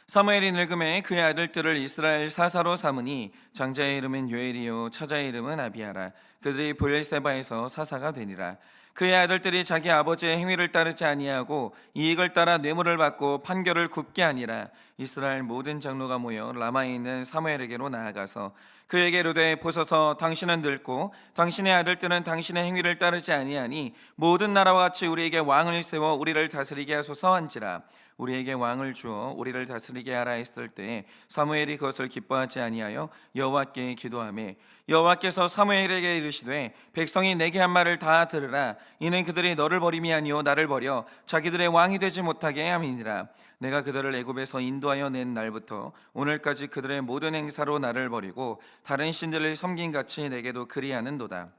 사무엘이 늙음에 그의 아들들을 이스라엘 사사로 삼으니 장자의 이름은 요엘이요 처자의 이름은 아비야라. 그들이 브엘세바에서 사사가 되니라. 그의 아들들이 자기 아버지의 행위를 따르지 아니하고 이익을 따라 뇌물을 받고 판결을 굽게 하니라. 이스라엘 모든 장로가 모여 라마에 있는 사무엘에게로 나아가서 그에게 이르되, 보소서, 당신은 늙고 당신의 아들들은 당신의 행위를 따르지 아니하니 모든 나라와 같이 우리에게 왕을 세워 우리를 다스리게 하소서 한지라. 우리에게 왕을 주어 우리를 다스리게 하라 했을 때 사무엘이 그것을 기뻐하지 아니하여 여호와께 기도하매, 여호와께서 사무엘에게 이르시되, 백성이 내게 한 말을 다 들으라. 이는 그들이 너를 버림이 아니요 나를 버려 자기들의 왕이 되지 못하게 함이니라. 내가 그들을 애굽에서 인도하여 낸 날부터 오늘까지 그들의 모든 행사로 나를 버리고 다른 신들을 섬긴 같이 내게도 그리하는도다.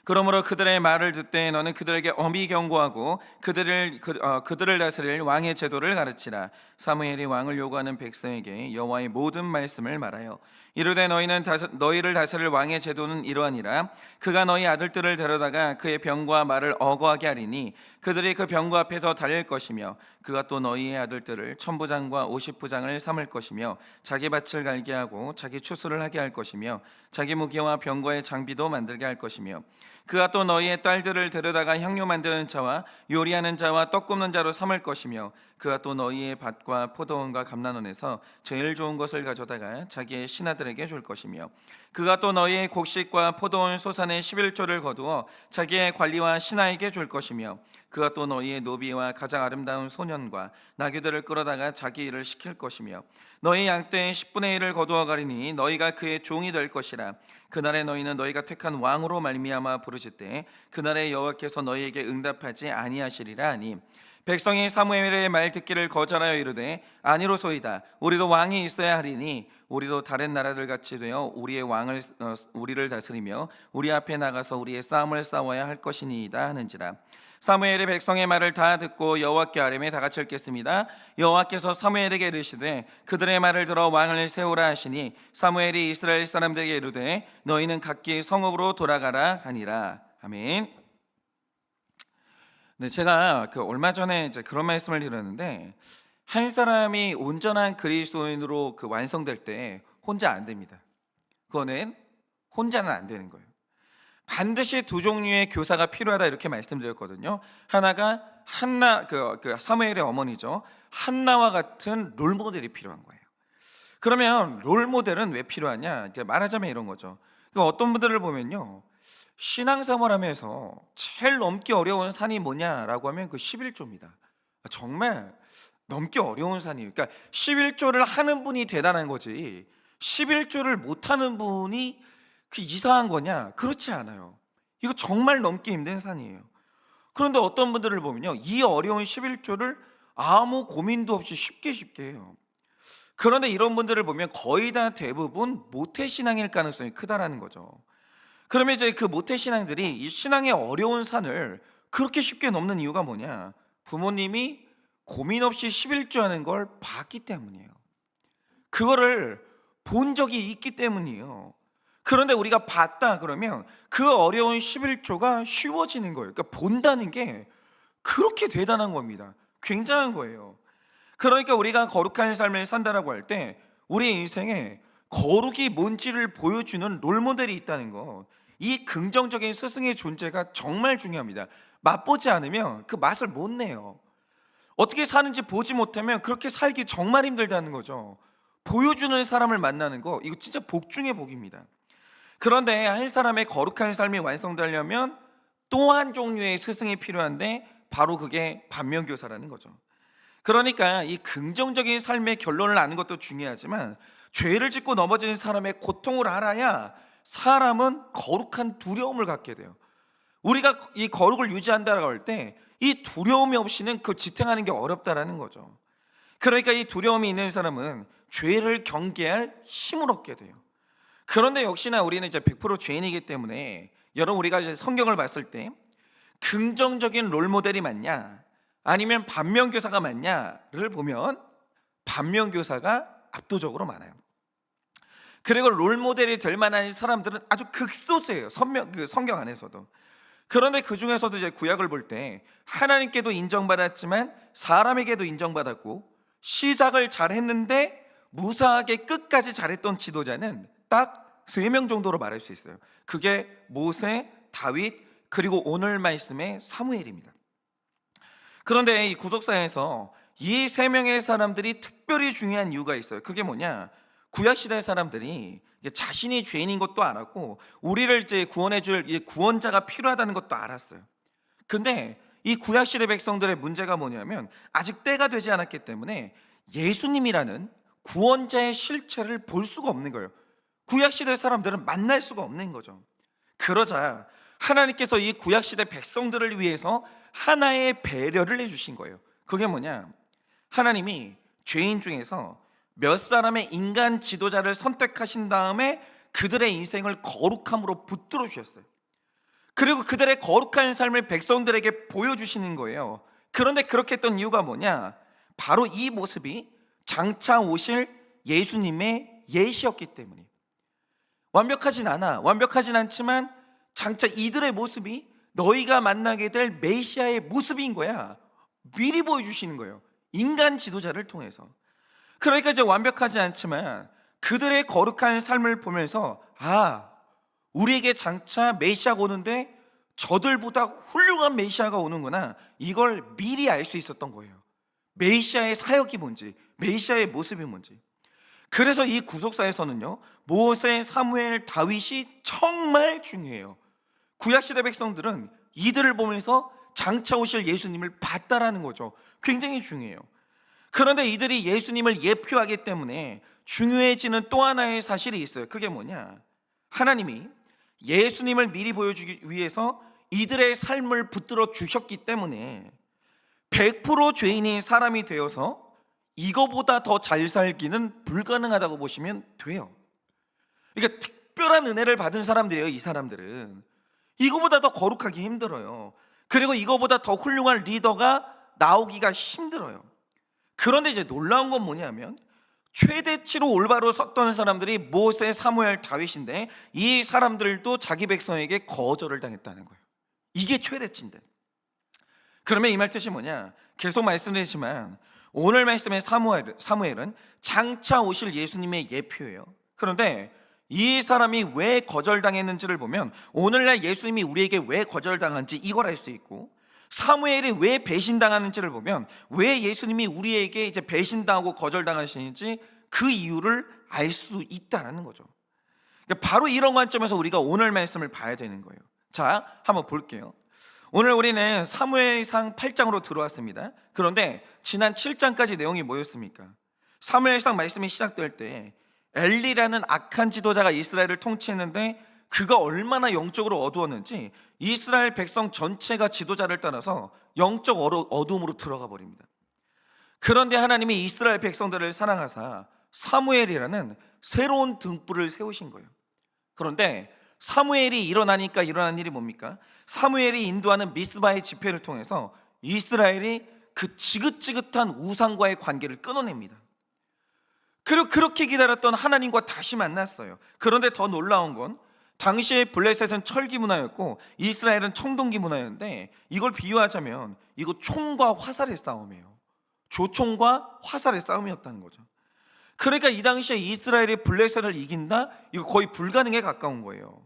그러므로 그들의 말을 듣되 너는 그들에게 엄히 경고하고 그들을 다스릴 왕의 제도를 가르치라. 사무엘이 왕을 요구하는 백성에게 여호와의 모든 말씀을 말하여 이르되, 너희를 다스릴 왕의 제도는 이러하니라. 그가 너희 아들들을 데려다가 그의 병과 말을 어거하게 하리니 그들이 그 병과 앞에서 달릴 것이며, 그가 또 너희의 아들들을 천부장과 오십부장을 삼을 것이며 자기 밭을 갈게 하고 자기 추수를 하게 할 것이며 자기 무기와 병거의 장비도 만들게 할 것이며, 그가 또 너희의 딸들을 데려다가 향료 만드는 자와 요리하는 자와 떡 굽는 자로 삼을 것이며, 그가 또 너희의 밭과 포도원과 감람원에서 제일 좋은 것을 가져다가 자기의 신하들에게 줄 것이며, 그가 또 너희의 곡식과 포도원 소산의 11조를 거두어 자기의 관리와 신하에게 줄 것이며, 그가 또 너희의 노비와 가장 아름다운 소년과 나귀들을 끌어다가 자기 일을 시킬 것이며, 너희 양떼의 10분의 1을 거두어 가리니 너희가 그의 종이 될 것이라. 그날에 너희는 너희가 택한 왕으로 말미암아 부르짖되 그날에 여호와께서 너희에게 응답하지 아니하시리라 하니, 백성이 사무엘의 말 듣기를 거절하여 이르되, 아니로소이다. 우리도 왕이 있어야 하리니 우리도 다른 나라들 같이 되어 우리를 다스리며 우리 앞에 나가서 우리의 싸움을 싸워야 할 것이니이다 하는지라. 사무엘이 백성의 말을 다 듣고 여호와께 아뢰매 다 같이 읽겠습니다. 여호와께서 사무엘에게 이르시되 그들의 말을 들어 왕을 세우라 하시니, 사무엘이 이스라엘 사람들에게 이르되 너희는 각기 성읍으로 돌아가라 하니라. 아멘. 네, 제가 얼마 전에 이제 그런 말씀을 드렸는데, 한 사람이 온전한 그리스도인으로 완성될 때 혼자 안 됩니다. 그거는 혼자는 안 되는 거예요. 반드시 두 종류의 교사가 필요하다 이렇게 말씀드렸거든요. 하나가 사무엘의 어머니죠. 한나와 같은 롤모델이 필요한 거예요. 그러면 롤모델은 왜 필요하냐? 이제 말하자면 이런 거죠. 어떤 분들을 보면요, 신앙생활하면서 제일 넘기 어려운 산이 뭐냐라고 하면 그 11조입니다. 정말 넘기 어려운 산이에요. 그러니까 11조를 하는 분이 대단한 거지 11조를 못하는 분이 이상한 거냐? 그렇지 않아요. 이거 정말 넘기 힘든 산이에요. 그런데 어떤 분들을 보면요, 이 어려운 11조를 아무 고민도 없이 쉽게 해요. 그런데 이런 분들을 보면 거의 다 대부분 모태신앙일 가능성이 크다라는 거죠. 그러면 이제 그 모태신앙들이 이 신앙의 어려운 산을 그렇게 쉽게 넘는 이유가 뭐냐? 부모님이 고민 없이 11조 하는 걸 봤기 때문이에요. 그거를 본 적이 있기 때문이에요. 그런데 우리가 봤다 그러면 그 어려운 11조가 쉬워지는 거예요. 그러니까 본다는 게 그렇게 대단한 겁니다. 굉장한 거예요. 그러니까 우리가 거룩한 삶을 산다라고 할 때 우리 인생에 거룩이 뭔지를 보여주는 롤모델이 있다는 것, 이 긍정적인 스승의 존재가 정말 중요합니다. 맛보지 않으면 그 맛을 못 내요. 어떻게 사는지 보지 못하면 그렇게 살기 정말 힘들다는 거죠. 보여주는 사람을 만나는 거, 이거 진짜 복 중의 복입니다. 그런데 한 사람의 거룩한 삶이 완성되려면 또 한 종류의 스승이 필요한데 바로 그게 반면교사라는 거죠. 그러니까 이 긍정적인 삶의 결론을 아는 것도 중요하지만 죄를 짓고 넘어지는 사람의 고통을 알아야 사람은 거룩한 두려움을 갖게 돼요. 우리가 이 거룩을 유지한다고 할 때 이 두려움이 없이는 그 지탱하는 게 어렵다라는 거죠. 그러니까 이 두려움이 있는 사람은 죄를 경계할 힘을 얻게 돼요. 그런데 역시나 우리는 이제 100% 죄인이기 때문에, 여러분, 우리가 이제 성경을 봤을 때 긍정적인 롤모델이 맞냐 아니면 반면교사가 맞냐를 보면 반면교사가 압도적으로 많아요. 그리고 롤모델이 될 만한 사람들은 아주 극소수예요. 성경 안에서도. 그런데 그 중에서도 이제 구약을 볼 때 하나님께도 인정받았지만 사람에게도 인정받았고 시작을 잘했는데 무사하게 끝까지 잘했던 지도자는 딱 3명 정도로 말할 수 있어요. 그게 모세, 다윗, 그리고 오늘 말씀의 사무엘입니다. 그런데 이 구속사에서 이 3명의 사람들이 특별히 중요한 이유가 있어요. 그게 뭐냐? 구약시대 사람들이 자신이 죄인인 것도 알았고 우리를 이제 구원해줄 구원자가 필요하다는 것도 알았어요. 근데 이 구약시대 백성들의 문제가 뭐냐면 아직 때가 되지 않았기 때문에 예수님이라는 구원자의 실체를 볼 수가 없는 거예요. 구약시대 사람들은 만날 수가 없는 거죠. 그러자 하나님께서 이 구약시대 백성들을 위해서 하나의 배려를 해주신 거예요. 그게 뭐냐? 하나님이 죄인 중에서 몇 사람의 인간 지도자를 선택하신 다음에 그들의 인생을 거룩함으로 붙들어 주셨어요. 그리고 그들의 거룩한 삶을 백성들에게 보여주시는 거예요. 그런데 그렇게 했던 이유가 뭐냐? 바로 이 모습이 장차 오실 예수님의 예시였기 때문이에요. 완벽하진 않지만 장차 이들의 모습이 너희가 만나게 될 메시아의 모습인 거야. 미리 보여주시는 거예요. 인간 지도자를 통해서. 그러니까 이제 완벽하지 않지만 그들의 거룩한 삶을 보면서 우리에게 장차 메시아가 오는데 저들보다 훌륭한 메시아가 오는구나, 이걸 미리 알 수 있었던 거예요. 메시아의 사역이 뭔지, 메시아의 모습이 뭔지. 그래서 이 구속사에서는요, 모세, 사무엘, 다윗이 정말 중요해요. 구약시대 백성들은 이들을 보면서 장차 오실 예수님을 봤다라는 거죠. 굉장히 중요해요. 그런데 이들이 예수님을 예표하기 때문에 중요해지는 또 하나의 사실이 있어요. 그게 뭐냐? 하나님이 예수님을 미리 보여주기 위해서 이들의 삶을 붙들어 주셨기 때문에 100% 죄인인 사람이 되어서 이거보다 더 잘 살기는 불가능하다고 보시면 돼요. 그러니까 특별한 은혜를 받은 사람들이에요. 이 사람들은 이거보다 더 거룩하기 힘들어요. 그리고 이거보다 더 훌륭한 리더가 나오기가 힘들어요. 그런데 이제 놀라운 건 뭐냐면 최대치로 올바로 섰던 사람들이 모세, 사무엘, 다윗인데 이 사람들도 자기 백성에게 거절을 당했다는 거예요. 이게 최대치인데. 그러면 이 말 뜻이 뭐냐? 계속 말씀드리지만 오늘 말씀의 사무엘은 장차 오실 예수님의 예표예요. 그런데 이 사람이 왜 거절당했는지를 보면 오늘날 예수님이 우리에게 왜 거절당한지 이걸 알 수 있고, 사무엘이 왜 배신당하는지를 보면 왜 예수님이 우리에게 이제 배신당하고 거절당하시는지 그 이유를 알 수 있다는 거죠. 그러니까 바로 이런 관점에서 우리가 오늘 말씀을 봐야 되는 거예요. 자, 한번 볼게요. 오늘 우리는 사무엘상 8장으로 들어왔습니다. 그런데 지난 7장까지 내용이 뭐였습니까? 사무엘상 말씀이 시작될 때 엘리라는 악한 지도자가 이스라엘을 통치했는데 그가 얼마나 영적으로 어두웠는지 이스라엘 백성 전체가 지도자를 따라서 영적 어두움으로 들어가 버립니다. 그런데 하나님이 이스라엘 백성들을 사랑하사 사무엘이라는 새로운 등불을 세우신 거예요. 그런데 사무엘이 일어나니까 일어난 일이 뭡니까? 사무엘이 인도하는 미스바의 집회를 통해서 이스라엘이 그 지긋지긋한 우상과의 관계를 끊어냅니다. 그리고 그렇게 기다렸던 하나님과 다시 만났어요. 그런데 더 놀라운 건 당시에 블레셋은 철기 문화였고 이스라엘은 청동기 문화였는데 이걸 비유하자면 이거 총과 화살의 싸움이에요. 조총과 화살의 싸움이었다는 거죠. 그러니까 이 당시에 이스라엘이 블레셋을 이긴다? 이거 거의 불가능에 가까운 거예요.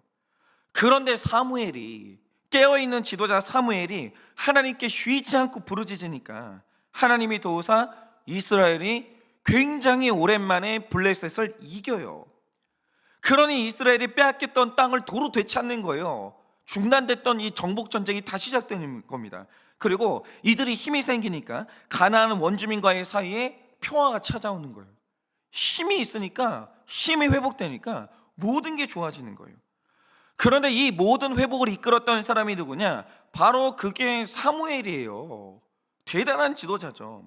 그런데 사무엘이, 깨어있는 지도자 사무엘이 하나님께 쉬지 않고 부르짖으니까 하나님이 도우사 이스라엘이 굉장히 오랜만에 블레셋을 이겨요. 그러니 이스라엘이 빼앗겼던 땅을 도로 되찾는 거예요. 중단됐던 이 정복 전쟁이 다시 시작되는 겁니다. 그리고 이들이 힘이 생기니까 가나안 원주민과의 사이에 평화가 찾아오는 거예요. 힘이 있으니까, 힘이 회복되니까 모든 게 좋아지는 거예요. 그런데 이 모든 회복을 이끌었던 사람이 누구냐? 바로 그게 사무엘이에요. 대단한 지도자죠.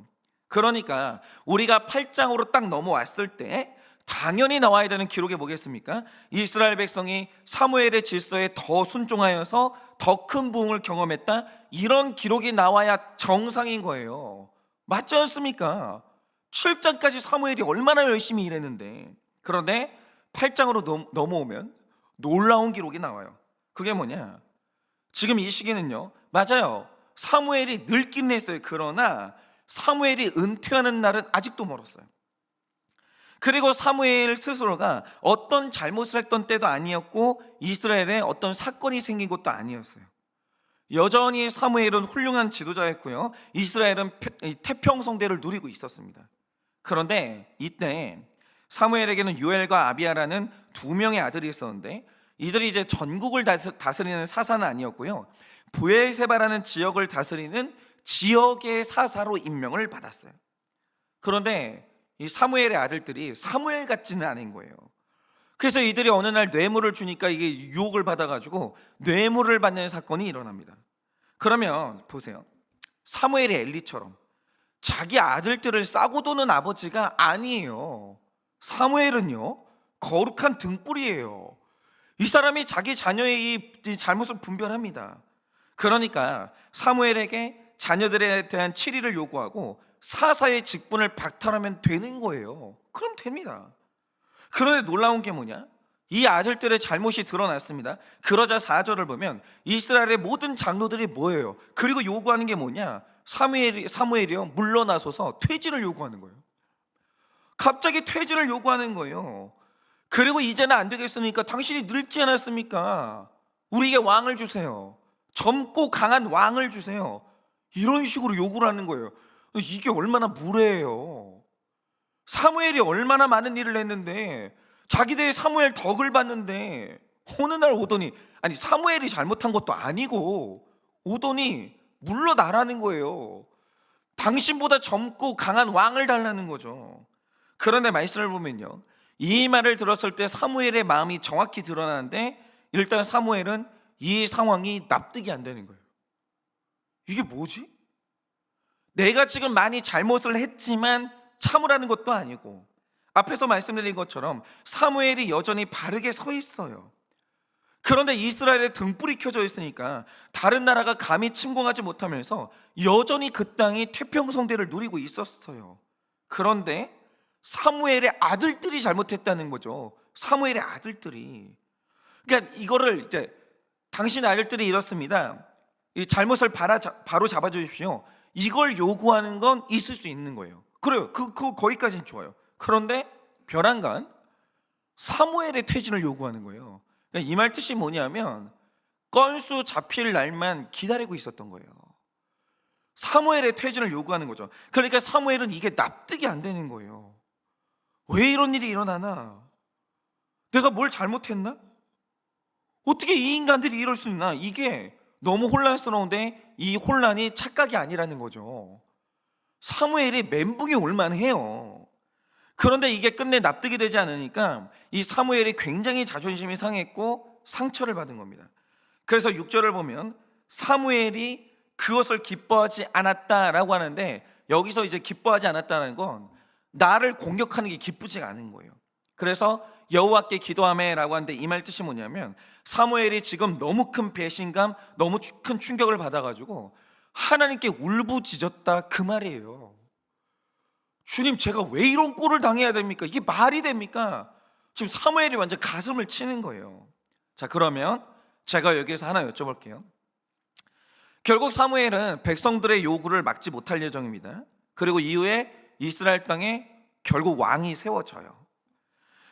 그러니까 우리가 8장으로 딱 넘어왔을 때 당연히 나와야 되는 기록이 뭐겠습니까? 이스라엘 백성이 사무엘의 질서에 더 순종하여서 더 큰 부흥을 경험했다, 이런 기록이 나와야 정상인 거예요. 맞지 않습니까? 7장까지 사무엘이 얼마나 열심히 일했는데. 그런데 8장으로 넘어오면 놀라운 기록이 나와요. 그게 뭐냐? 지금 이 시기는요, 맞아요, 사무엘이 늙긴 했어요. 그러나 사무엘이 은퇴하는 날은 아직도 멀었어요. 그리고 사무엘 스스로가 어떤 잘못을 했던 때도 아니었고 이스라엘에 어떤 사건이 생긴 것도 아니었어요. 여전히 사무엘은 훌륭한 지도자였고요, 이스라엘은 태평성대를 누리고 있었습니다. 그런데 이때 사무엘에게는 유엘과 아비야라는 두 명의 아들이 있었는데, 이들이 이제 전국을 다스리는 사사는 아니었고요, 브엘세바라는 지역을 다스리는 지역의 사사로 임명을 받았어요. 그런데 이 사무엘의 아들들이 사무엘 같지는 않은 거예요. 그래서 이들이 어느 날 뇌물을 주니까 이게 유혹을 받아가지고 뇌물을 받는 사건이 일어납니다. 그러면 보세요, 사무엘이 엘리처럼 자기 아들들을 싸고 도는 아버지가 아니에요. 사무엘은요, 거룩한 등불이에요. 이 사람이 자기 자녀의 이 잘못을 분별합니다. 그러니까 사무엘에게 자녀들에 대한 치리를 요구하고 사사의 직분을 박탈하면 되는 거예요. 그럼 됩니다. 그런데 놀라운 게 뭐냐? 이 아들들의 잘못이 드러났습니다. 그러자 4절을 보면 이스라엘의 모든 장로들이 뭐예요? 그리고 요구하는 게 뭐냐? 사무엘이요, 물러나서서 퇴진을 요구하는 거예요. 갑자기 퇴진을 요구하는 거예요. 그리고 이제는 안 되겠으니까 당신이 늙지 않았습니까? 우리에게 왕을 주세요. 젊고 강한 왕을 주세요. 이런 식으로 요구를 하는 거예요. 이게 얼마나 무례해요. 사무엘이 얼마나 많은 일을 했는데, 자기들의 사무엘 덕을 봤는데 어느 날 오더니, 아니 사무엘이 잘못한 것도 아니고 오더니 물러나라는 거예요. 당신보다 젊고 강한 왕을 달라는 거죠. 그런데 말씀을 보면요, 이 말을 들었을 때 사무엘의 마음이 정확히 드러나는데, 일단 사무엘은 이 상황이 납득이 안 되는 거예요. 이게 뭐지? 내가 지금 많이 잘못을 했지만 참으라는 것도 아니고, 앞에서 말씀드린 것처럼 사무엘이 여전히 바르게 서 있어요. 그런데 이스라엘에 등불이 켜져 있으니까 다른 나라가 감히 침공하지 못하면서 여전히 그 땅이 태평성대를 누리고 있었어요. 그런데 사무엘의 아들들이 잘못했다는 거죠. 사무엘의 아들들이. 그러니까 이거를 이제 당신 아들들이 이렇습니다, 이 잘못을 바로 잡아 주십시오, 이걸 요구하는 건 있을 수 있는 거예요. 그래요. 거기까지는 좋아요. 그런데 벼랑간 사무엘의 퇴진을 요구하는 거예요. 그러니까 이 말 뜻이 뭐냐면 건수 잡힐 날만 기다리고 있었던 거예요. 사무엘의 퇴진을 요구하는 거죠. 그러니까 사무엘은 이게 납득이 안 되는 거예요. 왜 이런 일이 일어나나? 내가 뭘 잘못했나? 어떻게 이 인간들이 이럴 수 있나? 이게 너무 혼란스러운데 이 혼란이 착각이 아니라는 거죠. 사무엘이 멘붕이 올만해요. 그런데 이게 끝내 납득이 되지 않으니까 이 사무엘이 굉장히 자존심이 상했고 상처를 받은 겁니다. 그래서 6절을 보면 사무엘이 그것을 기뻐하지 않았다라고 하는데, 여기서 이제 기뻐하지 않았다는 건 나를 공격하는 게 기쁘지가 않은 거예요. 그래서 여호와께 기도하매라고 하는데, 이 말 뜻이 뭐냐면 사무엘이 지금 너무 큰 배신감, 너무 큰 충격을 받아가지고 하나님께 울부짖었다, 그 말이에요. 주님, 제가 왜 이런 꼴을 당해야 됩니까? 이게 말이 됩니까? 지금 사무엘이 완전 가슴을 치는 거예요. 자, 그러면 제가 여기에서 하나 여쭤볼게요. 결국 사무엘은 백성들의 요구를 막지 못할 예정입니다. 그리고 이후에 이스라엘 땅에 결국 왕이 세워져요.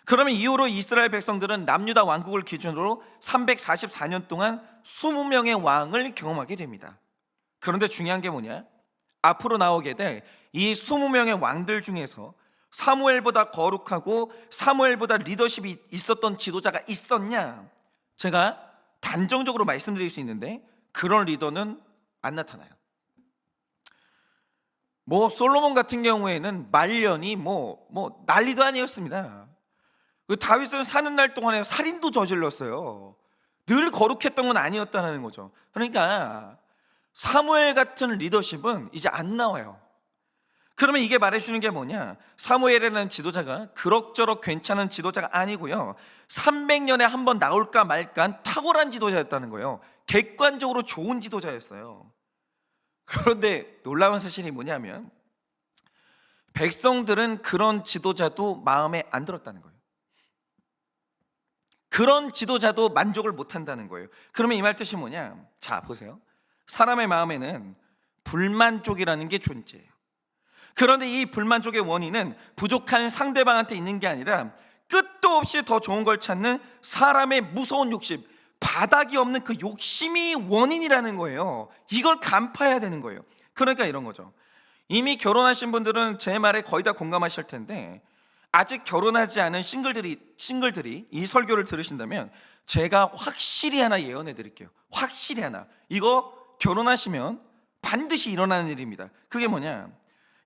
그러면 이후로 이스라엘 백성들은 남유다 왕국을 기준으로 344년 동안 20명의 왕을 경험하게 됩니다. 그런데 중요한 게 뭐냐? 앞으로 나오게 될 이 20명의 왕들 중에서 사무엘보다 거룩하고 사무엘보다 리더십이 있었던 지도자가 있었냐? 제가 단정적으로 말씀드릴 수 있는데 그런 리더는 안 나타나요. 솔로몬 같은 경우에는 말년이 난리도 아니었습니다. 그 다윗은 사는 날 동안에 살인도 저질렀어요. 늘 거룩했던 건 아니었다는 거죠. 그러니까 사무엘 같은 리더십은 이제 안 나와요. 그러면 이게 말해주는 게 뭐냐? 사무엘이라는 지도자가 그럭저럭 괜찮은 지도자가 아니고요, 300년에 한 번 나올까 말까한 탁월한 지도자였다는 거예요. 객관적으로 좋은 지도자였어요. 그런데 놀라운 사실이 뭐냐면 백성들은 그런 지도자도 마음에 안 들었다는 거예요. 그런 지도자도 만족을 못한다는 거예요. 그러면 이 말 뜻이 뭐냐? 자, 보세요. 사람의 마음에는 불만족이라는 게 존재해요. 그런데 이 불만족의 원인은 부족한 상대방한테 있는 게 아니라 끝도 없이 더 좋은 걸 찾는 사람의 무서운 욕심, 바닥이 없는 그 욕심이 원인이라는 거예요. 이걸 간파해야 되는 거예요. 그러니까 이런 거죠. 이미 결혼하신 분들은 제 말에 거의 다 공감하실 텐데, 아직 결혼하지 않은 싱글들이 이 설교를 들으신다면 제가 확실히 하나 예언해 드릴게요. 확실히 하나. 이거 결혼하시면 반드시 일어나는 일입니다. 그게 뭐냐?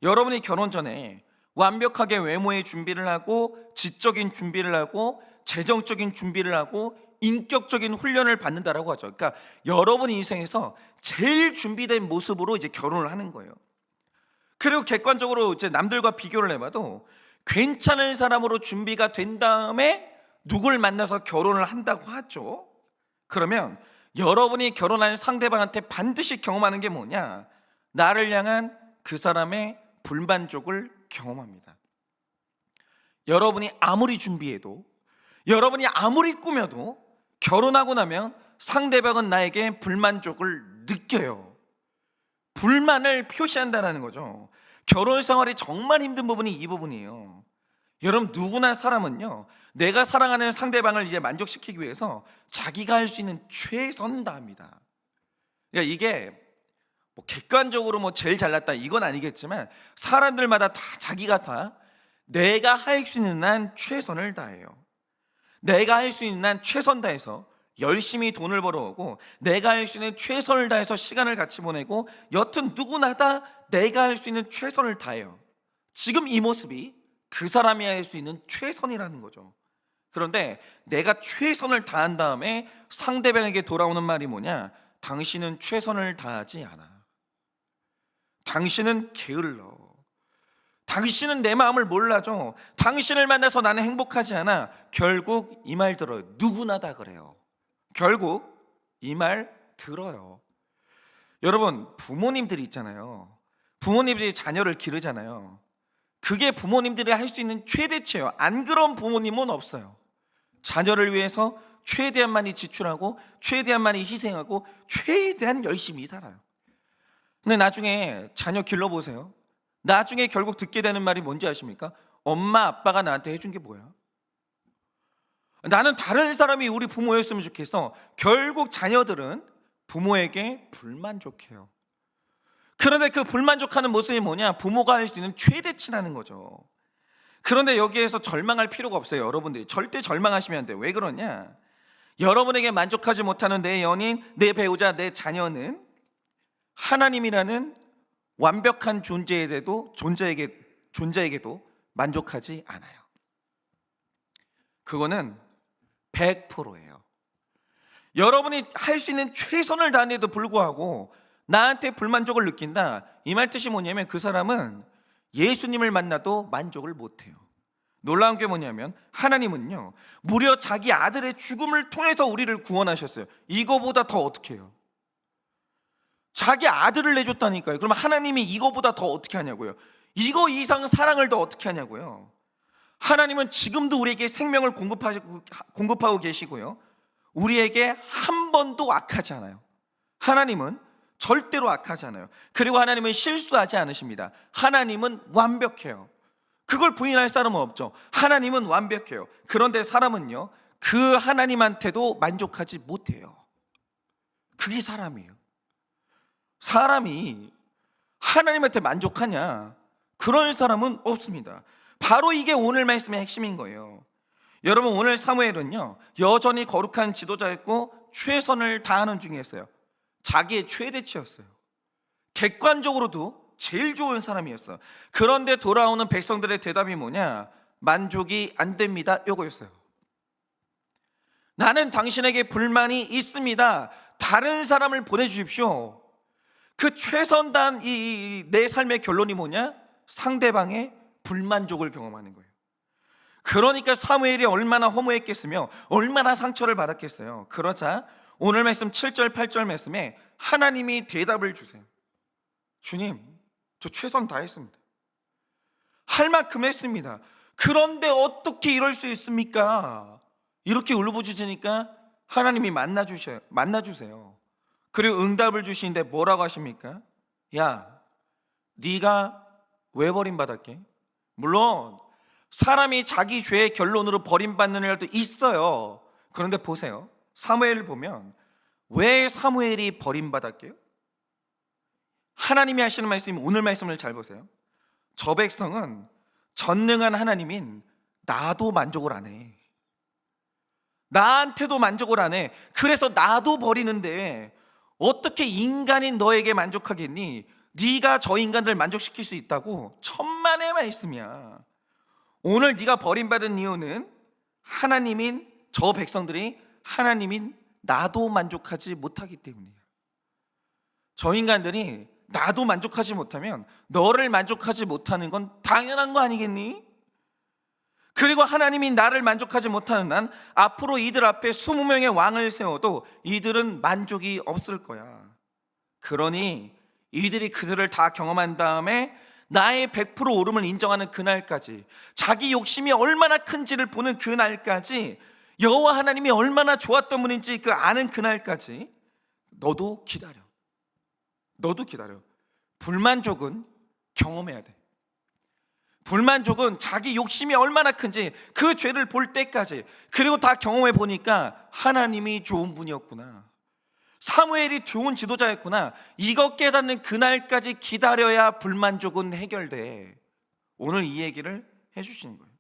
여러분이 결혼 전에 완벽하게 외모의 준비를 하고, 지적인 준비를 하고, 재정적인 준비를 하고, 인격적인 훈련을 받는다라고 하죠. 그러니까 여러분 인생에서 제일 준비된 모습으로 이제 결혼을 하는 거예요. 그리고 객관적으로 이제 남들과 비교를 해봐도 괜찮은 사람으로 준비가 된 다음에 누굴 만나서 결혼을 한다고 하죠. 그러면 여러분이 결혼할 상대방한테 반드시 경험하는 게 뭐냐? 나를 향한 그 사람의 불만족을 경험합니다. 여러분이 아무리 준비해도, 여러분이 아무리 꾸며도 결혼하고 나면 상대방은 나에게 불만족을 느껴요. 불만을 표시한다는 거죠. 결혼 생활이 정말 힘든 부분이 이 부분이에요. 여러분, 누구나 사람은요, 내가 사랑하는 상대방을 이제 만족시키기 위해서 자기가 할 수 있는 최선 다합니다. 그러니까 이게 뭐 객관적으로 뭐 제일 잘났다 이건 아니겠지만, 사람들마다 다 자기가 다 내가 할 수 있는 한 최선을 다해요. 내가 할 수 있는 한 최선 다해서 열심히 돈을 벌어오고, 내가 할 수 있는 최선을 다해서 시간을 같이 보내고, 여튼 누구나 다 내가 할 수 있는 최선을 다해요. 지금 이 모습이 그 사람이 할 수 있는 최선이라는 거죠. 그런데 내가 최선을 다한 다음에 상대방에게 돌아오는 말이 뭐냐? 당신은 최선을 다하지 않아. 당신은 게을러. 당신은 내 마음을 몰라줘. 당신을 만나서 나는 행복하지 않아. 결국 이 말 들어요. 누구나 다 그래요. 결국 이 말 들어요. 여러분, 부모님들이 있잖아요. 부모님들이 자녀를 기르잖아요. 그게 부모님들이 할 수 있는 최대치예요. 안 그런 부모님은 없어요. 자녀를 위해서 최대한 많이 지출하고, 최대한 많이 희생하고, 최대한 열심히 살아요. 근데 나중에 자녀 길러보세요. 나중에 결국 듣게 되는 말이 뭔지 아십니까? 엄마 아빠가 나한테 해준 게 뭐야? 나는 다른 사람이 우리 부모였으면 좋겠어. 결국 자녀들은 부모에게 불만족해요. 그런데 그 불만족하는 모습이 뭐냐? 부모가 할 수 있는 최대치라는 거죠. 그런데 여기에서 절망할 필요가 없어요. 여러분들이 절대 절망하시면 안 돼요. 왜 그러냐? 여러분에게 만족하지 못하는 내 연인, 내 배우자, 내 자녀는 하나님이라는 완벽한 존재에게도 만족하지 않아요. 그거는 100%예요. 여러분이 할 수 있는 최선을 다하는데도 불구하고 나한테 불만족을 느낀다, 이 말 뜻이 뭐냐면 그 사람은 예수님을 만나도 만족을 못해요. 놀라운 게 뭐냐면 하나님은요, 무려 자기 아들의 죽음을 통해서 우리를 구원하셨어요. 이거보다 더 어떻게 해요? 자기 아들을 내줬다니까요. 그러면 하나님이 이거보다 더 어떻게 하냐고요? 이거 이상 사랑을 더 어떻게 하냐고요? 하나님은 지금도 우리에게 생명을 공급하고 계시고요, 우리에게 한 번도 악하지 않아요. 하나님은 절대로 악하지 않아요. 그리고 하나님은 실수하지 않으십니다. 하나님은 완벽해요. 그걸 부인할 사람은 없죠. 하나님은 완벽해요. 그런데 사람은요, 그 하나님한테도 만족하지 못해요. 그게 사람이에요. 사람이 하나님한테 만족하냐? 그런 사람은 없습니다. 바로 이게 오늘 말씀의 핵심인 거예요. 여러분, 오늘 사무엘은요, 여전히 거룩한 지도자였고 최선을 다하는 중이었어요. 자기의 최대치였어요. 객관적으로도 제일 좋은 사람이었어요. 그런데 돌아오는 백성들의 대답이 뭐냐? 만족이 안 됩니다, 요거였어요. 나는 당신에게 불만이 있습니다. 다른 사람을 보내주십시오. 그 최선 다한 내 삶의 결론이 뭐냐? 상대방의 불만족을 경험하는 거예요. 그러니까 사무엘이 얼마나 허무했겠으며 얼마나 상처를 받았겠어요. 그러자 오늘 말씀 7절 8절 말씀에 하나님이 대답을 주세요. 주님, 저 최선 다했습니다. 할 만큼 했습니다. 그런데 어떻게 이럴 수 있습니까? 이렇게 울부짖으니까 하나님이 만나주세요. 그리고 응답을 주시는데 뭐라고 하십니까? 야, 네가 왜 버림받았게? 물론 사람이 자기 죄의 결론으로 버림받는 일도 있어요. 그런데 보세요. 사무엘을 보면 왜 사무엘이 버림받았게요? 하나님이 하시는 말씀이, 오늘 말씀을 잘 보세요. 저 백성은 전능한 하나님인 나도 만족을 안 해. 나한테도 만족을 안 해. 그래서 나도 버리는데 어떻게 인간인 너에게 만족하겠니? 네가 저 인간들 만족시킬 수 있다고? 천만의 말씀이야. 오늘 네가 버림받은 이유는 하나님인 저 백성들이 하나님인 나도 만족하지 못하기 때문이에요. 저 인간들이 나도 만족하지 못하면 너를 만족하지 못하는 건 당연한 거 아니겠니? 그리고 하나님이 나를 만족하지 못하는 난 앞으로 이들 앞에 20명의 왕을 세워도 이들은 만족이 없을 거야. 그러니 이들이 그들을 다 경험한 다음에 나의 100% 오름을 인정하는 그날까지, 자기 욕심이 얼마나 큰지를 보는 그날까지, 여호와 하나님이 얼마나 좋았던 분인지 그 아는 그날까지 너도 기다려. 너도 기다려. 불만족은 경험해야 돼. 불만족은 자기 욕심이 얼마나 큰지 그 죄를 볼 때까지, 그리고 다 경험해 보니까 하나님이 좋은 분이었구나, 사무엘이 좋은 지도자였구나, 이거 깨닫는 그날까지 기다려야 불만족은 해결돼. 오늘 이 얘기를 해주시는 거예요.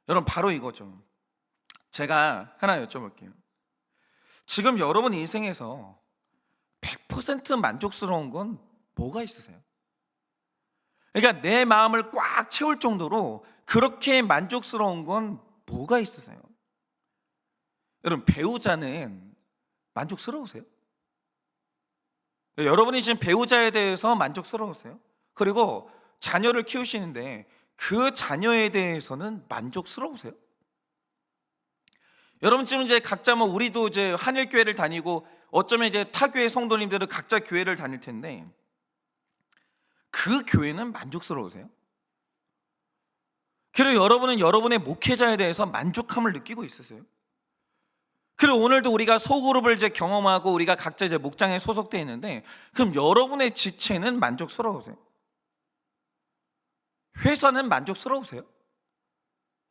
여러분, 바로 이거죠. 제가 하나 여쭤볼게요. 지금 여러분 인생에서 100% 만족스러운 건 뭐가 있으세요? 그러니까 내 마음을 꽉 채울 정도로 그렇게 만족스러운 건 뭐가 있으세요? 여러분, 배우자는 만족스러우세요? 여러분이 지금 배우자에 대해서 만족스러우세요? 그리고 자녀를 키우시는데 그 자녀에 대해서는 만족스러우세요? 여러분, 지금 이제 각자 우리도 이제 한일교회를 다니고 어쩌면 이제 타교회 성도님들은 각자 교회를 다닐 텐데 그 교회는 만족스러우세요? 그리고 여러분은 여러분의 목회자에 대해서 만족함을 느끼고 있으세요? 그리고 오늘도 우리가 소그룹을 이제 경험하고 우리가 각자 이제 목장에 소속되어 있는데, 그럼 여러분의 지체는 만족스러우세요? 회사는 만족스러우세요?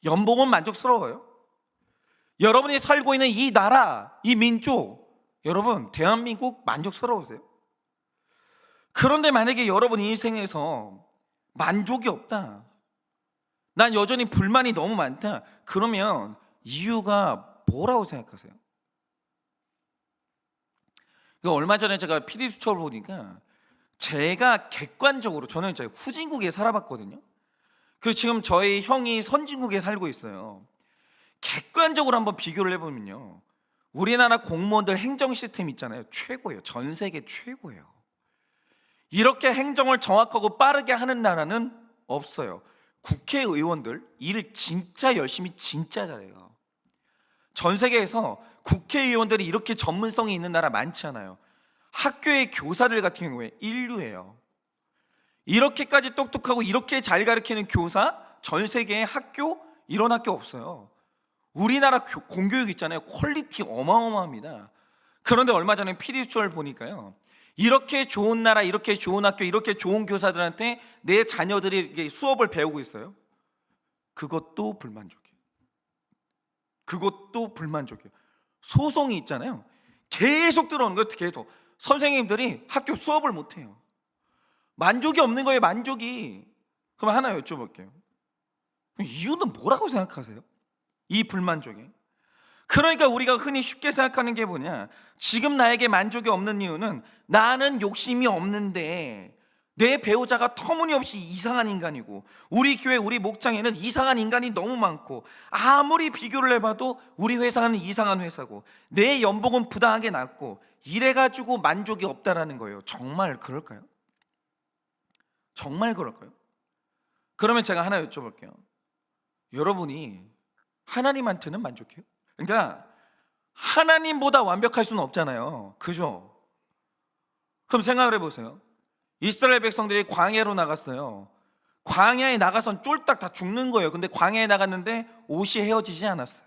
연봉은 만족스러워요? 여러분이 살고 있는 이 나라, 이 민족, 여러분 대한민국 만족스러우세요? 그런데 만약에 여러분 인생에서 만족이 없다, 난 여전히 불만이 너무 많다, 그러면 이유가 뭐라고 생각하세요? 얼마 전에 제가 PD 수첩을 보니까 제가 객관적으로, 저는 이제 후진국에 살아봤거든요. 그리고 지금 저희 형이 선진국에 살고 있어요. 객관적으로 한번 비교를 해보면요, 우리나라 공무원들 행정 시스템 있잖아요, 최고예요. 전 세계 최고예요. 이렇게 행정을 정확하고 빠르게 하는 나라는 없어요. 국회의원들 일 진짜 열심히 진짜 잘해요. 전 세계에서 국회의원들이 이렇게 전문성이 있는 나라 많지 않아요. 학교의 교사들 같은 경우에 인류예요. 이렇게까지 똑똑하고 이렇게 잘 가르치는 교사, 전 세계에 학교, 이런 학교 없어요. 우리나라 공교육 있잖아요, 퀄리티 어마어마합니다. 그런데 얼마 전에 PD수첩을 보니까요, 이렇게 좋은 나라, 이렇게 좋은 학교, 이렇게 좋은 교사들한테 내 자녀들이 수업을 배우고 있어요. 그것도 불만족해요. 그것도 불만족해요. 소송이 있잖아요, 계속 들어오는 거예요. 계속 선생님들이 학교 수업을 못해요. 만족이 없는 거예요, 만족이. 그럼 하나 여쭤볼게요. 이유는 뭐라고 생각하세요? 이 불만족에. 그러니까 우리가 흔히 쉽게 생각하는 게 뭐냐, 지금 나에게 만족이 없는 이유는 나는 욕심이 없는데 내 배우자가 터무니없이 이상한 인간이고, 우리 교회, 우리 목장에는 이상한 인간이 너무 많고, 아무리 비교를 해봐도 우리 회사는 이상한 회사고, 내 연봉은 부당하게 낮고, 이래가지고 만족이 없다라는 거예요. 정말 그럴까요? 정말 그럴까요? 그러면 제가 하나 여쭤볼게요. 여러분이 하나님한테는 만족해요? 그러니까 하나님보다 완벽할 수는 없잖아요, 그죠? 그럼 생각을 해보세요. 이스라엘 백성들이 광야로 나갔어요. 광야에 나가선 쫄딱 다 죽는 거예요. 근데 광야에 나갔는데 옷이 헤어지지 않았어요.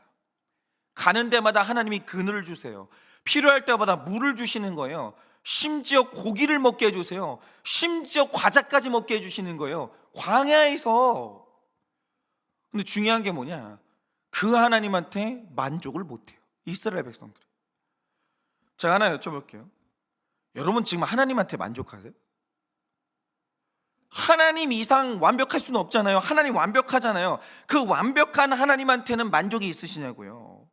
가는 데마다 하나님이 그늘을 주세요. 필요할 때마다 물을 주시는 거예요. 심지어 고기를 먹게 해주세요. 심지어 과자까지 먹게 해주시는 거예요. 광야에서. 근데 중요한 게 뭐냐? 그 하나님한테 만족을 못해요, 이스라엘 백성들이. 제가 하나 여쭤볼게요. 여러분 지금 하나님한테 만족하세요? 하나님 이상 완벽할 수는 없잖아요. 하나님 완벽하잖아요. 그 완벽한 하나님한테는 만족이 있으시냐고요.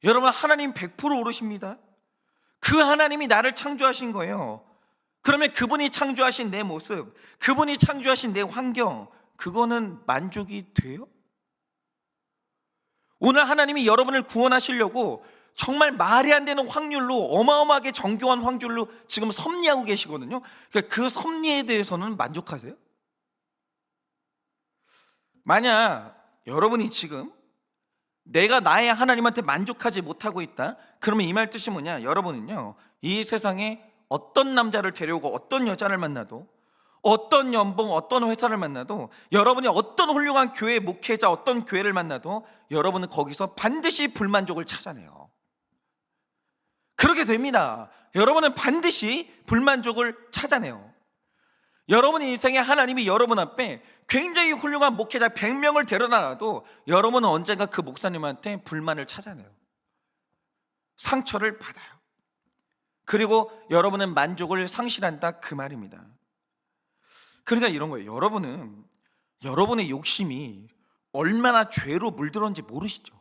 여러분, 하나님 100% 오르십니다. 그 하나님이 나를 창조하신 거예요. 그러면 그분이 창조하신 내 모습, 그분이 창조하신 내 환경, 그거는 만족이 돼요? 오늘 하나님이 여러분을 구원하시려고 정말 말이 안 되는 확률로, 어마어마하게 정교한 확률로 지금 섭리하고 계시거든요. 그러니까 그 섭리에 대해서는 만족하세요? 만약 여러분이 지금 내가 나의 하나님한테 만족하지 못하고 있다, 그러면 이 말 뜻이 뭐냐? 여러분은요, 이 세상에 어떤 남자를 데려오고 어떤 여자를 만나도, 어떤 연봉, 어떤 회사를 만나도, 여러분이 어떤 훌륭한 교회 목회자, 어떤 교회를 만나도 여러분은 거기서 반드시 불만족을 찾아내요. 그렇게 됩니다. 여러분은 반드시 불만족을 찾아내요. 여러분의 인생에 하나님이 여러분 앞에 굉장히 훌륭한 목회자 100명을 데려다놔도 여러분은 언젠가 그 목사님한테 불만을 찾아내요. 상처를 받아요. 그리고 여러분은 만족을 상실한다, 그 말입니다. 그러니까 이런 거예요. 여러분은 여러분의 욕심이 얼마나 죄로 물들었는지 모르시죠?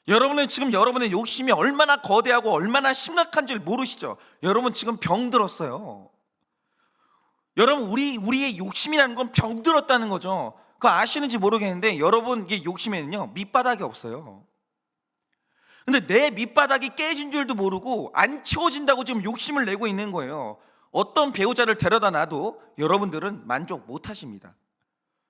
여러분은 지금 여러분의 욕심이 얼마나 거대하고 얼마나 심각한지를 모르시죠? 여러분 지금 병들었어요. 여러분, 우리의 욕심이라는 건 병들었다는 거죠. 그거 아시는지 모르겠는데 여러분의 욕심에는요, 밑바닥이 없어요. 근데 내 밑바닥이 깨진 줄도 모르고 안 채워진다고 지금 욕심을 내고 있는 거예요. 어떤 배우자를 데려다 놔도 여러분들은 만족 못 하십니다.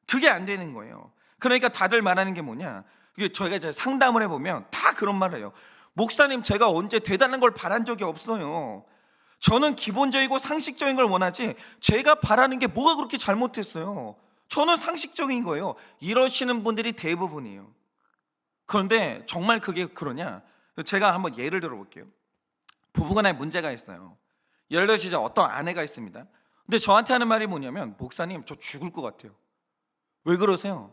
그게 안 되는 거예요. 그러니까 다들 말하는 게 뭐냐, 저희가 이제 상담을 해보면 다 그런 말을 해요. 목사님, 제가 언제 대단한 걸 바란 적이 없어요. 저는 기본적이고 상식적인 걸 원하지 제가 바라는 게 뭐가 그렇게 잘못했어요. 저는 상식적인 거예요. 이러시는 분들이 대부분이에요. 그런데 정말 그게 그러냐? 제가 한번 예를 들어 볼게요. 부부간에 문제가 있어요. 예를 들어서 이제 어떤 아내가 있습니다. 근데 저한테 하는 말이 뭐냐면, 목사님, 저 죽을 것 같아요. 왜 그러세요?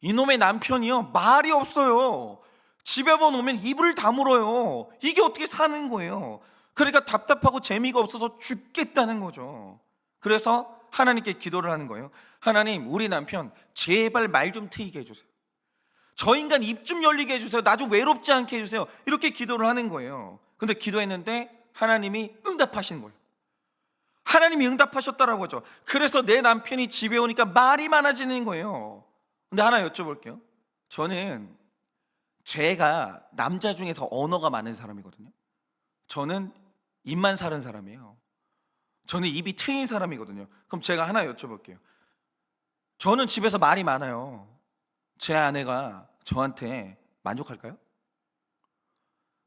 이놈의 남편이요, 말이 없어요. 집에만 오면 입을 다물어요. 이게 어떻게 사는 거예요? 그러니까 답답하고 재미가 없어서 죽겠다는 거죠. 그래서 하나님께 기도를 하는 거예요. 하나님, 우리 남편 제발 말 좀 트이게 해주세요. 저 인간 입 좀 열리게 해주세요. 나 좀 외롭지 않게 해주세요. 이렇게 기도를 하는 거예요. 근데 기도했는데 하나님이 응답하시는 거예요. 하나님이 응답하셨다라고 하죠. 그래서 내 남편이 집에 오니까 말이 많아지는 거예요. 근데 하나 여쭤볼게요. 저는 제가 남자 중에 더 언어가 많은 사람이거든요. 저는 입만 사는 사람이에요. 저는 입이 트인 사람이거든요. 그럼 제가 하나 여쭤볼게요. 저는 집에서 말이 많아요. 제 아내가 저한테 만족할까요?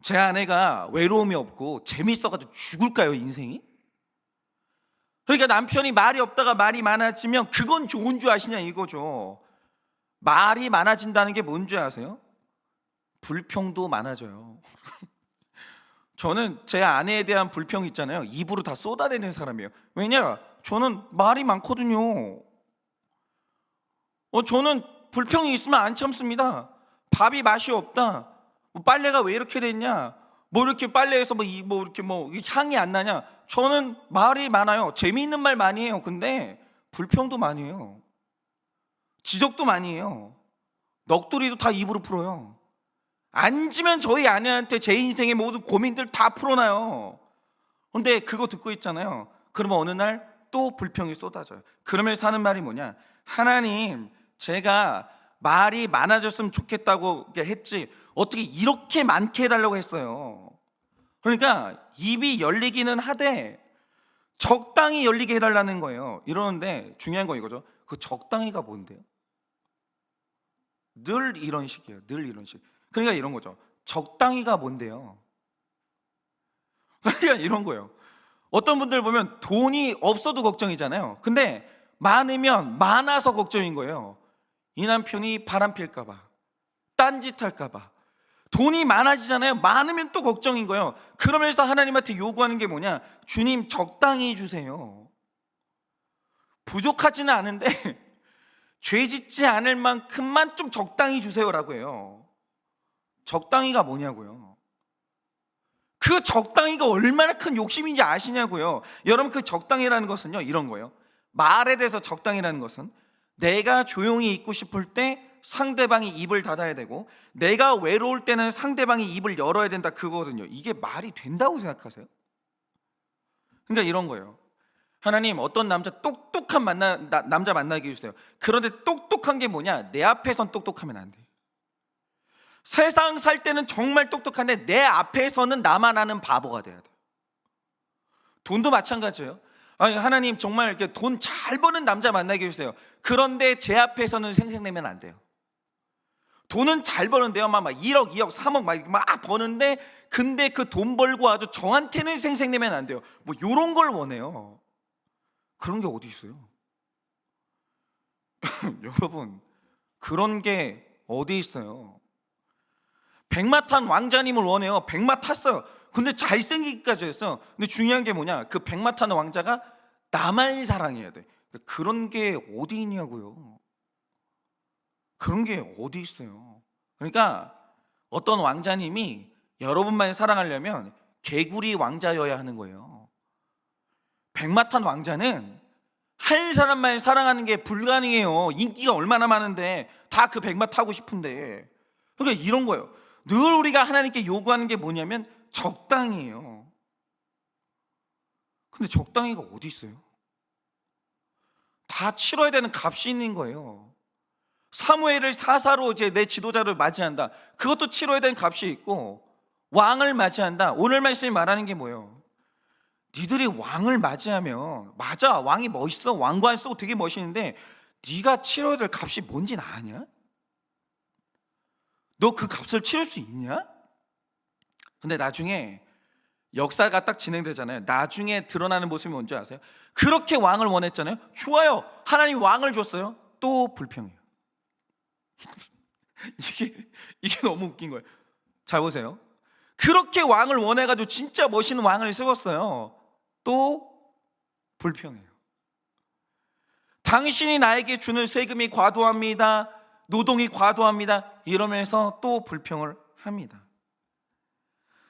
제 아내가 외로움이 없고 재밌어가지고 죽을까요, 인생이? 그러니까 남편이 말이 없다가 말이 많아지면 그건 좋은 줄 아시냐, 이거죠. 말이 많아진다는 게 뭔지 아세요? 불평도 많아져요. 저는 제 아내에 대한 불평 있잖아요, 입으로 다 쏟아내는 사람이에요. 왜냐? 저는 말이 많거든요. 저는 불평이 있으면 안 참습니다. 밥이 맛이 없다, 빨래가 왜 이렇게 됐냐, 이렇게 빨래에서 이렇게 향이 안 나냐. 저는 말이 많아요. 재미있는 말 많이 해요. 근데 불평도 많이 해요. 지적도 많이 해요. 넋두리도 다 입으로 풀어요. 앉으면 저희 아내한테 제 인생의 모든 고민들 다 풀어놔요. 근데 그거 듣고 있잖아요. 그러면 어느 날 또 불평이 쏟아져요. 그러면서 하는 말이 뭐냐, 하나님, 제가 말이 많아졌으면 좋겠다고 했지 어떻게 이렇게 많게 해달라고 했어요. 그러니까 입이 열리기는 하되 적당히 열리게 해달라는 거예요. 이러는데 중요한 건 이거죠. 그 적당히가 뭔데요? 늘 이런 식이에요. 늘 이런 식. 그러니까 이런 거죠. 적당히가 뭔데요? 그러니까 이런 거예요. 어떤 분들 보면 돈이 없어도 걱정이잖아요. 근데 많으면 많아서 걱정인 거예요. 이 남편이 바람 필까 봐, 딴짓 할까 봐, 돈이 많아지잖아요. 많으면 또 걱정인 거예요. 그러면서 하나님한테 요구하는 게 뭐냐? 주님, 적당히 주세요. 부족하지는 않은데 죄 짓지 않을 만큼만 좀 적당히 주세요라고 해요. 적당히가 뭐냐고요? 그 적당히가 얼마나 큰 욕심인지 아시냐고요. 여러분, 그 적당히라는 것은요, 이런 거예요. 말에 대해서 적당히라는 것은 내가 조용히 있고 싶을 때 상대방이 입을 닫아야 되고, 내가 외로울 때는 상대방이 입을 열어야 된다, 그거거든요. 이게 말이 된다고 생각하세요? 그러니까 이런 거예요. 하나님, 어떤 남자 똑똑한 남자 만나게 해주세요. 그런데 똑똑한 게 뭐냐? 내 앞에선 똑똑하면 안 돼. 세상 살 때는 정말 똑똑한데 내 앞에서는 나만 아는 바보가 돼야 돼요. 돈도 마찬가지예요. 아니, 하나님, 정말 이렇게 돈 잘 버는 남자 만나게 해주세요. 그런데 제 앞에서는 생색내면 안 돼요. 돈은 잘 버는데요, 막 1억, 2억, 3억 막 버는데, 근데 그 돈 벌고 아주 저한테는 생색내면 안 돼요. 뭐 이런 걸 원해요. 그런 게 어디 있어요? 여러분, 그런 게 어디 있어요? 백마 탄 왕자님을 원해요. 백마 탔어요. 근데 잘생기기까지 했어요. 근데 중요한 게 뭐냐? 그 백마 타는 왕자가 나만 사랑해야 돼. 그런 게 어디 있냐고요. 그런 게 어디 있어요. 그러니까 어떤 왕자님이 여러분만 사랑하려면 개구리 왕자여야 하는 거예요. 백마 탄 왕자는 한 사람만 사랑하는 게 불가능해요. 인기가 얼마나 많은데 다 그 백마 타고 싶은데. 그러니까 이런 거예요. 늘 우리가 하나님께 요구하는 게 뭐냐면 적당히예요. 근데 적당히가 어디 있어요? 다 치러야 되는 값이 있는 거예요. 사무엘을 사사로 이제 내 지도자를 맞이한다. 그것도 치러야 되는 값이 있고, 왕을 맞이한다. 오늘 말씀이 말하는 게 뭐예요? 니들이 왕을 맞이하면, 맞아, 왕이 멋있어, 왕관 쓰고 되게 멋있는데 네가 치러야 될 값이 뭔지는 아냐? 너 그 값을 치를 수 있냐? 근데 나중에 역사가 딱 진행되잖아요. 나중에 드러나는 모습이 뭔지 아세요? 그렇게 왕을 원했잖아요. 좋아요, 하나님 왕을 줬어요. 또 불평해요. 이게 너무 웃긴 거예요. 잘 보세요. 그렇게 왕을 원해가지고 진짜 멋있는 왕을 세웠어요. 또 불평해요. 당신이 나에게 주는 세금이 과도합니다, 노동이 과도합니다, 이러면서 또 불평을 합니다.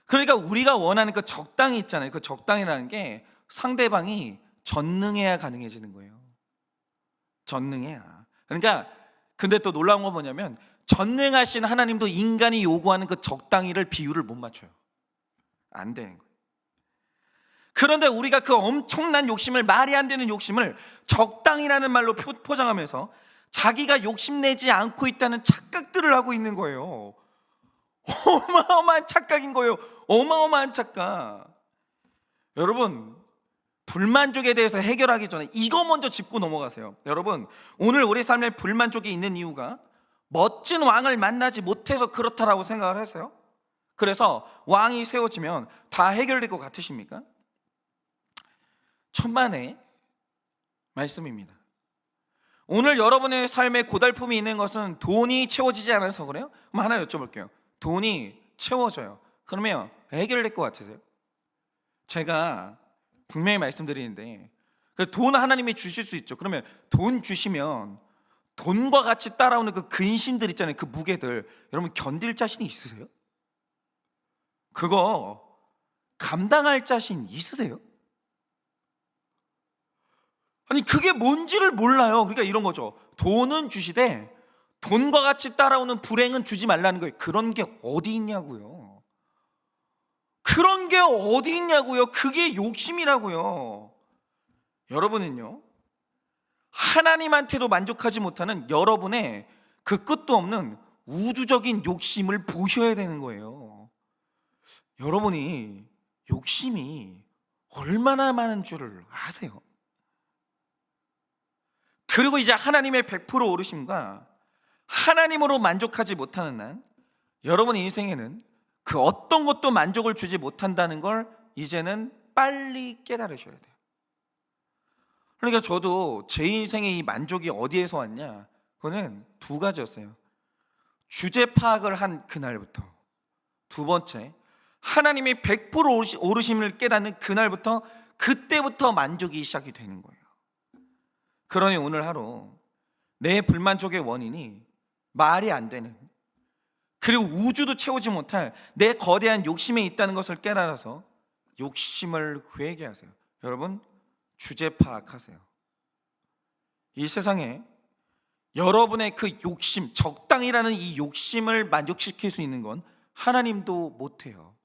그러니까 우리가 원하는 그 적당히 있잖아요. 그 적당이라는 게 상대방이 전능해야 가능해지는 거예요. 전능해야. 그러니까 근데 또 놀라운 건 뭐냐면, 전능하신 하나님도 인간이 요구하는 그 적당히를 비율을 못 맞춰요. 안 되는 거예요. 그런데 우리가 그 엄청난 욕심을, 말이 안 되는 욕심을 적당이라는 말로 포장하면서 자기가 욕심내지 않고 있다는 착각들을 하고 있는 거예요. 어마어마한 착각인 거예요. 어마어마한 착각. 여러분, 불만족에 대해서 해결하기 전에 이거 먼저 짚고 넘어가세요. 여러분, 오늘 우리 삶에 불만족이 있는 이유가 멋진 왕을 만나지 못해서 그렇다라고 생각을 했어요. 그래서 왕이 세워지면 다 해결될 것 같으십니까? 천만의 말씀입니다. 오늘 여러분의 삶에 고달픔이 있는 것은 돈이 채워지지 않아서 그래요? 그럼 하나 여쭤볼게요. 돈이 채워져요. 그러면 해결될 것 같으세요? 제가 분명히 말씀드리는데, 돈 하나님이 주실 수 있죠. 그러면 돈 주시면 돈과 같이 따라오는 그 근심들 있잖아요. 그 무게들, 여러분 견딜 자신이 있으세요? 그거 감당할 자신 있으세요? 아니, 그게 뭔지를 몰라요. 그러니까 이런 거죠. 돈은 주시되 돈과 같이 따라오는 불행은 주지 말라는 거예요. 그런 게 어디 있냐고요. 그런 게 어디 있냐고요. 그게 욕심이라고요. 여러분은요, 하나님한테도 만족하지 못하는 여러분의 그 끝도 없는 우주적인 욕심을 보셔야 되는 거예요. 여러분이 욕심이 얼마나 많은 줄을 아세요? 그리고 이제 하나님의 100% 오르심과 하나님으로 만족하지 못하는 난, 여러분의 인생에는 그 어떤 것도 만족을 주지 못한다는 걸 이제는 빨리 깨달으셔야 돼요. 그러니까 저도 제 인생의 이 만족이 어디에서 왔냐, 그거는 두 가지였어요. 주제 파악을 한 그날부터, 두 번째, 하나님이 100% 오르심을 깨닫는 그날부터, 그때부터 만족이 시작이 되는 거예요. 그러니 오늘 하루 내 불만족의 원인이 말이 안 되는, 그리고 우주도 채우지 못할 내 거대한 욕심에 있다는 것을 깨달아서 욕심을 회개하세요. 여러분, 주제 파악하세요. 이 세상에 여러분의 그 욕심, 적당이라는 이 욕심을 만족시킬 수 있는 건 하나님도 못해요.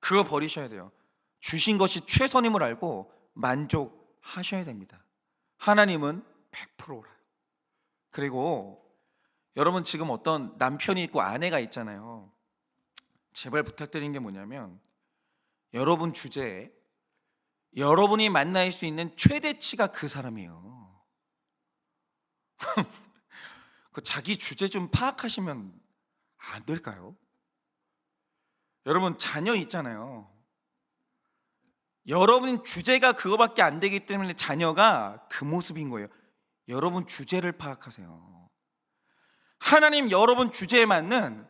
그거 버리셔야 돼요. 주신 것이 최선임을 알고 만족하셔야 됩니다. 하나님은 100%라. 그리고 여러분, 지금 어떤 남편이 있고 아내가 있잖아요. 제발 부탁드리는 게 뭐냐면, 여러분 주제에 여러분이 만날 수 있는 최대치가 그 사람이에요. 그 자기 주제 좀 파악하시면 안 될까요? 여러분, 자녀 있잖아요. 여러분 주제가 그거밖에 안 되기 때문에 자녀가 그 모습인 거예요. 여러분 주제를 파악하세요. 하나님 여러분 주제에 맞는,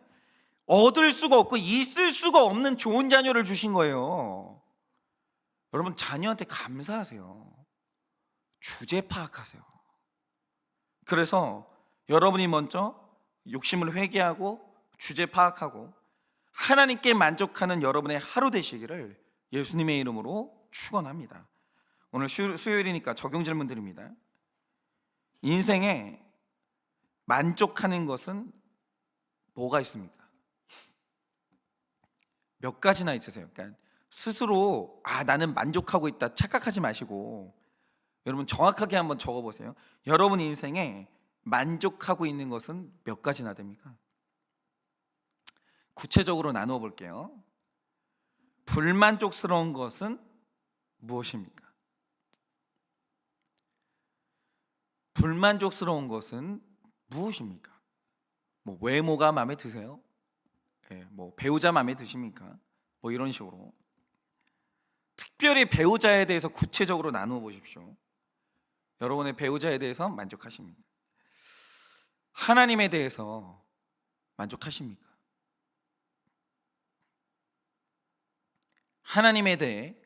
얻을 수가 없고 있을 수가 없는 좋은 자녀를 주신 거예요. 여러분, 자녀한테 감사하세요. 주제 파악하세요. 그래서 여러분이 먼저 욕심을 회개하고 주제 파악하고 하나님께 만족하는 여러분의 하루 되시기를 예수님의 이름으로 축원합니다. 오늘 수요일이니까 적용 질문 드립니다. 인생에 만족하는 것은 뭐가 있습니까? 몇 가지나 있으세요. 그러니까 스스로 나는 만족하고 있다 착각하지 마시고, 여러분 정확하게 한번 적어보세요. 여러분 인생에 만족하고 있는 것은 몇 가지나 됩니까? 구체적으로 나누어 볼게요. 불만족스러운 것은 무엇입니까? 불만족스러운 것은 무엇입니까? 뭐 외모가 마음에 드세요? 뭐 배우자 마음에 드십니까? 뭐 이런 식으로 특별히 배우자에 대해서 구체적으로 나누어 보십시오. 여러분의 배우자에 대해서 만족하십니까? 하나님에 대해서 만족하십니까? 하나님에 대해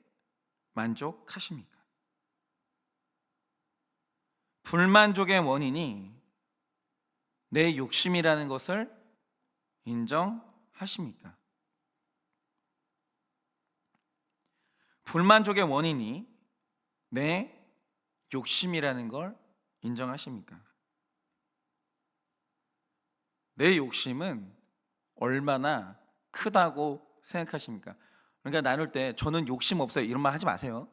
만족하십니까? 불만족의 원인이 내 욕심이라는 것을 인정하십니까? 불만족의 원인이 내 욕심이라는 걸 인정하십니까? 내 욕심은 얼마나 크다고 생각하십니까? 그러니까 나눌 때 저는 욕심 없어요 이런 말 하지 마세요.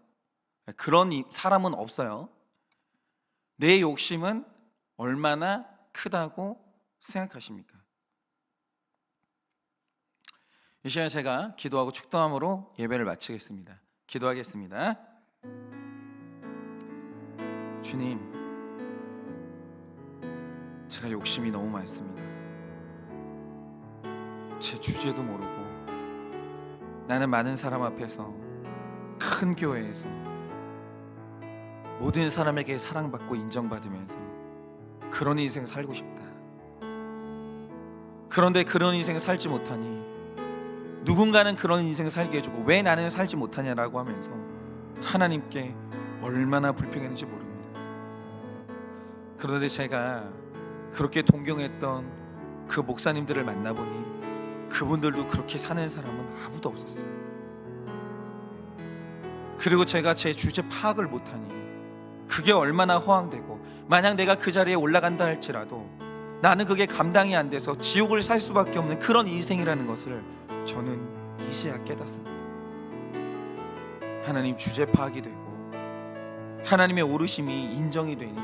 그런 사람은 없어요. 내 욕심은 얼마나 크다고 생각하십니까? 이 시간에 제가 기도하고 축도함으로 예배를 마치겠습니다. 기도하겠습니다. 주님, 제가 욕심이 너무 많습니다. 제 주제도 모르고 나는 많은 사람 앞에서, 큰 교회에서 모든 사람에게 사랑받고 인정받으면서 그런 인생 살고 싶다. 그런데 그런 인생 살지 못하니 누군가는 그런 인생 살게 해주고 왜 나는 살지 못하냐라고 하면서 하나님께 얼마나 불평했는지 모릅니다. 그런데 제가 그렇게 동경했던 그 목사님들을 만나보니 그분들도 그렇게 사는 사람은 아무도 없었습니다. 그리고 제가 제 주제 파악을 못하니 그게 얼마나 허황되고, 만약 내가 그 자리에 올라간다 할지라도 나는 그게 감당이 안 돼서 지옥을 살 수밖에 없는 그런 인생이라는 것을 저는 이제야 깨닫습니다. 하나님, 주제 파악이 되고 하나님의 오르심이 인정이 되니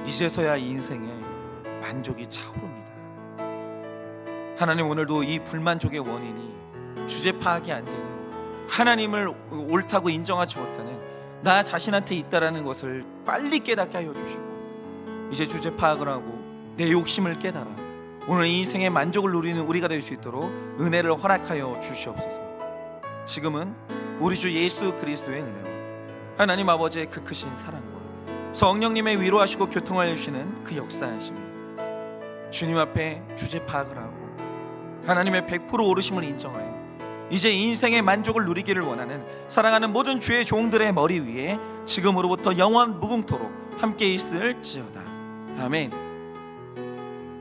이제서야 인생에 만족이 차오릅니다. 하나님, 오늘도 이 불만족의 원인이 주제 파악이 안 되는, 하나님을 옳다고 인정하지 못하는 나 자신한테 있다라는 것을 빨리 깨닫게 하여 주시고, 이제 주제 파악을 하고 내 욕심을 깨달아 오늘 이 인생의 만족을 누리는 우리가 될 수 있도록 은혜를 허락하여 주시옵소서. 지금은 우리 주 예수 그리스도의 은혜와 하나님 아버지의 그 크신 사랑과 성령님의 위로하시고 교통하여 주시는 그 역사하심이 주님 앞에 주제 파악을 하고 하나님의 100% 오르심을 인정하여 이제 인생의 만족을 누리기를 원하는 사랑하는 모든 주의 종들의 머리 위에 지금으로부터 영원 무궁토록 함께 있을지어다. 아멘.